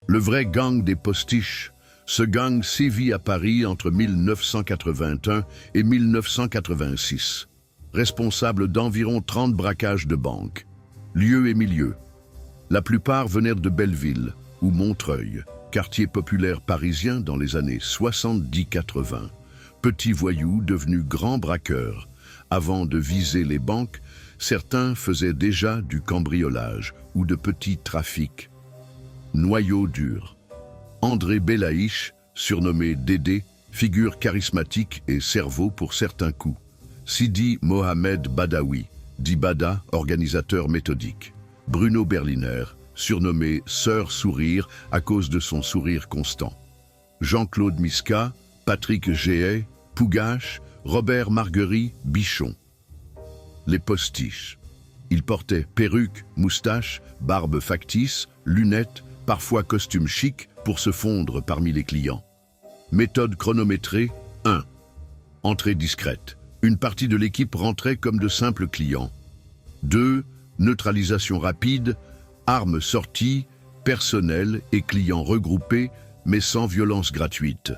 Le vrai gang des postiches. Ce gang sévit à Paris entre 1981 et 1986. Responsable d'environ 30 braquages de banques. Lieu et milieu. La plupart venaient de Belleville ou Montreuil, quartier populaire parisien dans les années 70-80. Petits voyous devenus grands braqueurs. Avant de viser les banques, certains faisaient déjà du cambriolage ou de petits trafics. Noyau dur. André Belaïch, surnommé Dédé, figure charismatique et cerveau pour certains coups. Sidi Mohamed Badawi, dit Bada, organisateur méthodique. Bruno Berliner, surnommé Sœur Sourire à cause de son sourire constant. Jean-Claude Misca, Patrick Géhay, Pougache, Robert Marguery, Bichon. Les postiches. Ils portaient perruques, moustaches, barbe factice, lunettes, parfois costume chic pour se fondre parmi les clients. Méthode chronométrée 1. Entrée discrète. Une partie de l'équipe rentrait comme de simples clients. 2. Neutralisation rapide, armes sorties, personnel et clients regroupés, mais sans violence gratuite.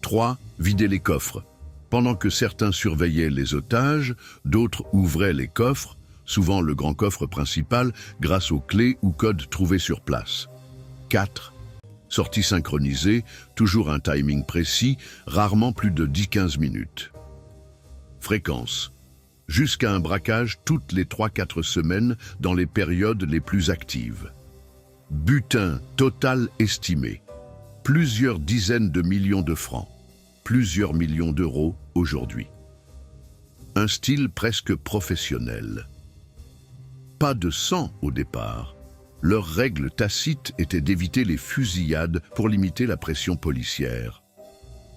3. Vider les coffres. Pendant que certains surveillaient les otages, d'autres ouvraient les coffres, souvent le grand coffre principal, grâce aux clés ou codes trouvés sur place. 4. Sortie synchronisée, toujours un timing précis, rarement plus de 10-15 minutes. Fréquence. Jusqu'à un braquage toutes les 3-4 semaines dans les périodes les plus actives. Butin total estimé. Plusieurs dizaines de millions de francs. Plusieurs millions d'euros aujourd'hui. Un style presque professionnel. Pas de sang au départ. Leur règle tacite était d'éviter les fusillades pour limiter la pression policière.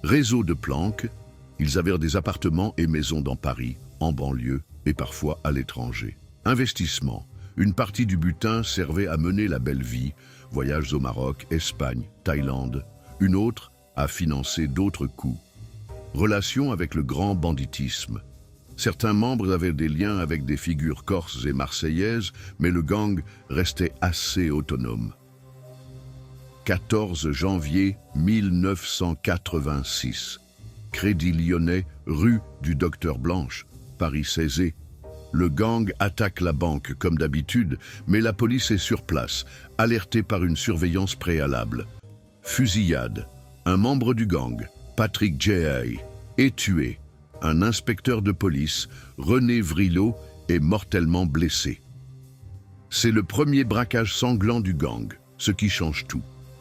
Réseau de planques, ils avaient des appartements et maisons dans Paris, en banlieue et parfois à l'étranger. Investissement. Une partie du butin servait à mener la belle vie, voyages au Maroc, Espagne, Thaïlande. Une autre à financer d'autres coûts. Relation avec le grand banditisme. Certains membres avaient des liens avec des figures corses et marseillaises, mais le gang restait assez autonome. 14 janvier 1986. Crédit Lyonnais, rue du Docteur Blanche, Paris 16. Le gang attaque la banque comme d'habitude, mais la police est sur place, alertée par une surveillance préalable. Fusillade. Un membre du gang, Patrick Géhay, est tué. Un inspecteur de police, René Vrilot, est mortellement blessé. C'est le premier braquage sanglant du gang, ce qui change tout.